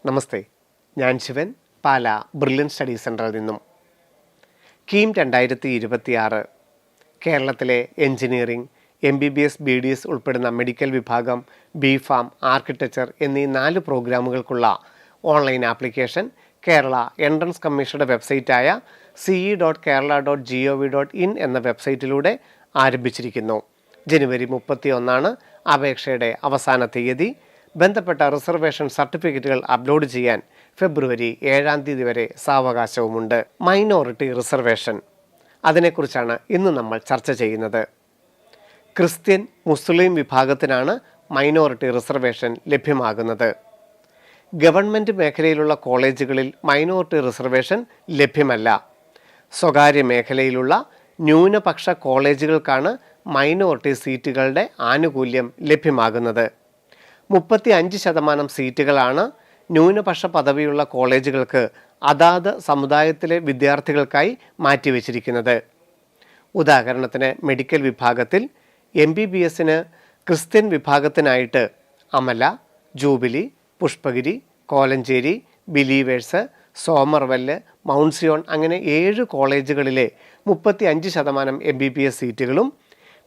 നമസ്തേ, ഞാൻ ശിവൻ, പാല brilliant study സെൻറ്ററിൽ നിന്നും. കീം 2026 കേരളത്തിലെ എഞ്ചിനീയറിംഗ്, MBBS, BDS ഉൾപ്പെടുന്ന മെഡിക്കൽ വിഭാഗം, B.Pharm, ആർക്കിടെക്ചർ എന്നീ 4 പ്രോഗ്രാമുകൾക്കുള്ള ഓൺലൈൻ ആപ്ലിക്കേഷൻ കേരള എൻട്രൻസ് കമ്മീഷനുടെ വെബ്സൈറ്റായ ce.kerala.gov.in എന്ന വെബ്സൈറ്റിലൂടെ ആരംഭിച്ചിരിക്കുന്നു. ജനുവരി 31 അപേക്ഷയുടെ അവസാന തീയതി. ബന്ധപ്പെട്ട റിസർവേഷൻ സർട്ടിഫിക്കറ്റുകൾ അപ്ലോഡ് ചെയ്യാൻ ഫെബ്രുവരി 7 വരെ സാവകാശവുമുണ്ട്. മൈനോറിറ്റി റിസർവേഷൻ, അതിനെക്കുറിച്ചാണ് ഇന്ന് നമ്മൾ ചർച്ച ചെയ്യുന്നത്. ക്രിസ്ത്യൻ, മുസ്ലിം വിഭാഗത്തിനാണ് മൈനോറിറ്റി റിസർവേഷൻ ലഭ്യമാകുന്നത്. ഗവൺമെൻറ് മേഖലയിലുള്ള കോളേജുകളിൽ മൈനോറിറ്റി റിസർവേഷൻ ലഭ്യമല്ല. സ്വകാര്യ മേഖലയിലുള്ള ന്യൂനപക്ഷ കോളേജുകൾക്കാണ് മൈനോറിറ്റി സീറ്റുകളുടെ ആനുകൂല്യം ലഭ്യമാകുന്നത്. 35% സീറ്റുകളാണ് ന്യൂനപക്ഷ പദവിയുള്ള കോളേജുകൾക്ക് അതാത് സമുദായത്തിലെ വിദ്യാർത്ഥികൾക്കായി മാറ്റിവെച്ചിരിക്കുന്നത്. ഉദാഹരണത്തിന് മെഡിക്കൽ വിഭാഗത്തിൽ MBBSന് ക്രിസ്ത്യൻ വിഭാഗത്തിനായിട്ട് Amala, Jubilee, Pushpagiri, Kolenchery, Believers, Somervell, Mount Zion അങ്ങനെ 7 കോളേജുകളിലെ 35% MBBS സീറ്റുകളും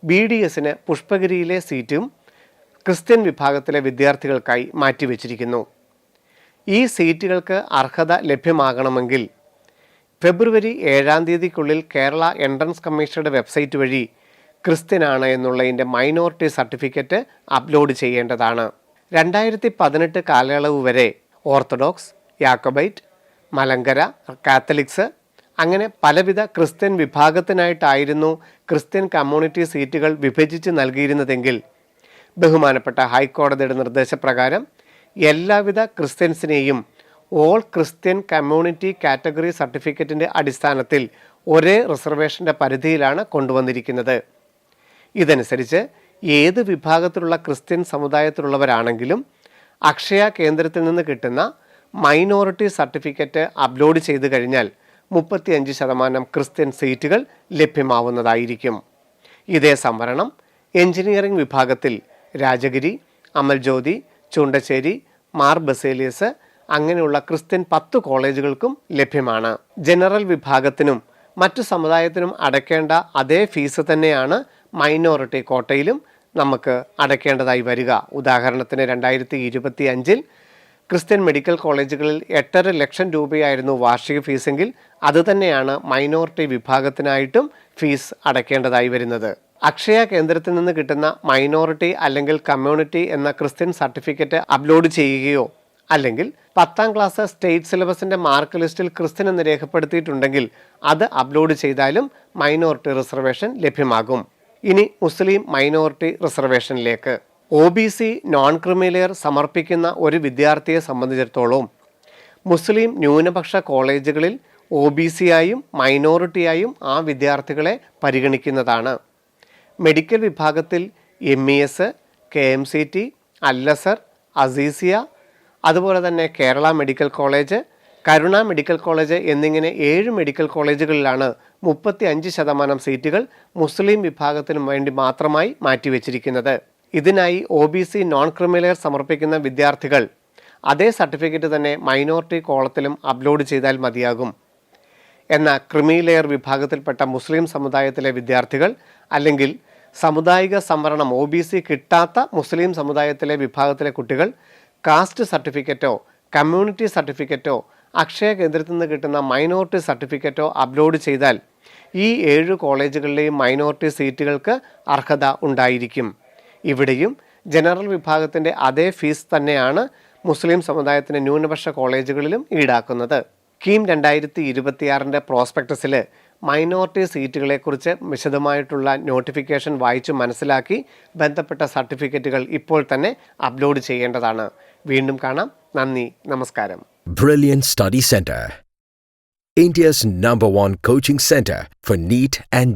BDSന് പുഷ്പഗിരിയിലെ സീറ്റും ക്രിസ്ത്യൻ വിഭാഗത്തിലെ വിദ്യാർത്ഥികൾക്കായി മാറ്റിവെച്ചിരിക്കുന്നു. ഈ സീറ്റുകൾക്ക് അർഹത ലഭ്യമാകണമെങ്കിൽ ഫെബ്രുവരി 7 കേരള എൻട്രൻസ് കമ്മീഷനുടെ വെബ്സൈറ്റ് വഴി ക്രിസ്ത്യനാണ് എന്നുള്ളതിൻ്റെ മൈനോറിറ്റി സർട്ടിഫിക്കറ്റ് അപ്ലോഡ് ചെയ്യേണ്ടതാണ്. 2018 കാലയളവ് വരെ ഓർത്തഡോക്സ്, യാക്കോബൈറ്റ്, മലങ്കര, കാത്തലിക്സ് അങ്ങനെ പലവിധ ക്രിസ്ത്യൻ വിഭാഗത്തിനായിട്ടായിരുന്നു ക്രിസ്ത്യൻ കമ്മ്യൂണിറ്റി സീറ്റുകൾ വിഭജിച്ച് നൽകിയിരുന്നതെങ്കിൽ ബഹുമാനപ്പെട്ട ഹൈക്കോടതിയുടെ നിർദ്ദേശപ്രകാരം എല്ലാവിധ ക്രിസ്ത്യൻസിനെയും ഓൾ ക്രിസ്ത്യൻ കമ്മ്യൂണിറ്റി കാറ്റഗറി സർട്ടിഫിക്കറ്റിൻ്റെ അടിസ്ഥാനത്തിൽ ഒരേ റിസർവേഷൻ്റെ പരിധിയിലാണ് കൊണ്ടുവന്നിരിക്കുന്നത്. ഇതനുസരിച്ച് ഏത് വിഭാഗത്തിലുള്ള ക്രിസ്ത്യൻ സമുദായത്തിലുള്ളവരാണെങ്കിലും അക്ഷയ കേന്ദ്രത്തിൽ നിന്ന് കിട്ടുന്ന മൈനോറിറ്റി സർട്ടിഫിക്കറ്റ് അപ്ലോഡ് ചെയ്ത് കഴിഞ്ഞാൽ 35% ക്രിസ്ത്യൻ സീറ്റുകൾ ലഭ്യമാവുന്നതായിരിക്കും. ഇതേ സംവരണം എഞ്ചിനീയറിംഗ് വിഭാഗത്തിൽ രാജഗിരി, അമൽജ്യോതി, ചുണ്ടശ്ശേരി, മാർ ബസേലിയസ് അങ്ങനെയുള്ള ക്രിസ്ത്യൻ 10 കോളേജുകൾക്കും ലഭ്യമാണ്. ജനറൽ വിഭാഗത്തിനും മറ്റു സമുദായത്തിനും അടയ്ക്കേണ്ട അതേ ഫീസ് തന്നെയാണ് മൈനോറിറ്റി കോട്ടയിലും നമുക്ക് അടയ്ക്കേണ്ടതായി വരിക. ഉദാഹരണത്തിന് 2025 ക്രിസ്ത്യൻ മെഡിക്കൽ കോളേജുകളിൽ 8.5 ലക്ഷം രൂപയായിരുന്നു വാർഷിക ഫീസെങ്കിൽ അതുതന്നെയാണ് മൈനോറിറ്റി വിഭാഗത്തിനായിട്ടും ഫീസ് അടയ്ക്കേണ്ടതായി വരുന്നത്. അക്ഷയ കേന്ദ്രത്തിൽ നിന്ന് കിട്ടുന്ന മൈനോറിറ്റി അല്ലെങ്കിൽ കമ്മ്യൂണിറ്റി എന്ന ക്രിസ്ത്യൻ സർട്ടിഫിക്കറ്റ് അപ്ലോഡ് ചെയ്യുകയോ അല്ലെങ്കിൽ 10ാം ക്ലാസ് സ്റ്റേറ്റ് സിലബസിൻ്റെ മാർക്ക് ലിസ്റ്റിൽ ക്രിസ്ത്യൻ എന്ന് രേഖപ്പെടുത്തിയിട്ടുണ്ടെങ്കിൽ അത് അപ്ലോഡ് ചെയ്താലും മൈനോറിറ്റി റിസർവേഷൻ ലഭ്യമാകും. ഇനി മുസ്ലിം മൈനോറിറ്റി റിസർവേഷനിലേക്ക്. OBC നോൺ ക്രിമിലെയർ സമർപ്പിക്കുന്ന ഒരു വിദ്യാർത്ഥിയെ സംബന്ധിച്ചിടത്തോളം മുസ്ലിം ന്യൂനപക്ഷ കോളേജുകളിൽ OBC ആയും മൈനോറിറ്റിയായും ആ വിദ്യാർത്ഥികളെ പരിഗണിക്കുന്നതാണ്. മെഡിക്കൽ വിഭാഗത്തിൽ MES, KMCT, അൽ-അസർ, അസീസിയ, അതുപോലെ തന്നെ കേരള മെഡിക്കൽ കോളേജ്, കരുണ മെഡിക്കൽ കോളേജ് എന്നിങ്ങനെ 7 മെഡിക്കൽ കോളേജുകളിലാണ് 35% സീറ്റുകൾ മുസ്ലിം വിഭാഗത്തിനു വേണ്ടി മാത്രമായി മാറ്റിവെച്ചിരിക്കുന്നത്. ഇതിനായി OBC നോൺ ക്രിമിലെയർ സമർപ്പിക്കുന്ന വിദ്യാർത്ഥികൾ അതേ സർട്ടിഫിക്കറ്റ് തന്നെ മൈനോറിറ്റി കോളത്തിലും അപ്ലോഡ് ചെയ്താൽ മതിയാകും. എന്നാൽ ക്രിമിലെയർ വിഭാഗത്തിൽപ്പെട്ട മുസ്ലിം സമുദായത്തിലെ വിദ്യാർത്ഥികൾ അല്ലെങ്കിൽ സാമുദായിക സംവരണം OBC കിട്ടാത്ത മുസ്ലിം സമുദായത്തിലെ വിഭാഗത്തിലെ കുട്ടികൾ കാസ്റ്റ് സർട്ടിഫിക്കറ്റോ കമ്മ്യൂണിറ്റി സർട്ടിഫിക്കറ്റോ അക്ഷയ കേന്ദ്രത്തിൽ നിന്ന് കിട്ടുന്ന മൈനോറിറ്റി സർട്ടിഫിക്കറ്റോ അപ്ലോഡ് ചെയ്താൽ ഈ 7 കോളേജുകളിലെയും മൈനോറിറ്റി സീറ്റുകൾക്ക് അർഹത ഉണ്ടായിരിക്കും. ഇവിടെയും ജനറൽ വിഭാഗത്തിൻ്റെ അതേ ഫീസ് തന്നെയാണ് മുസ്ലിം സമുദായത്തിൻ്റെ ന്യൂനപക്ഷ കോളേജുകളിലും ഈടാക്കുന്നത്. കീം 2026 പ്രോസ്പെക്ടസിൽ മൈനോറിറ്റി സീറ്റുകളെക്കുറിച്ച് വിശദമായിട്ടുള്ള നോട്ടിഫിക്കേഷൻ വായിച്ചു മനസ്സിലാക്കി ബന്ധപ്പെട്ട സർട്ടിഫിക്കറ്റുകൾ ഇപ്പോൾ തന്നെ അപ്ലോഡ് ചെയ്യേണ്ടതാണ്. വീണ്ടും കാണാം. നന്ദി, നമസ്കാരം. Brilliant Study Center, India's #1 coaching center for NEET and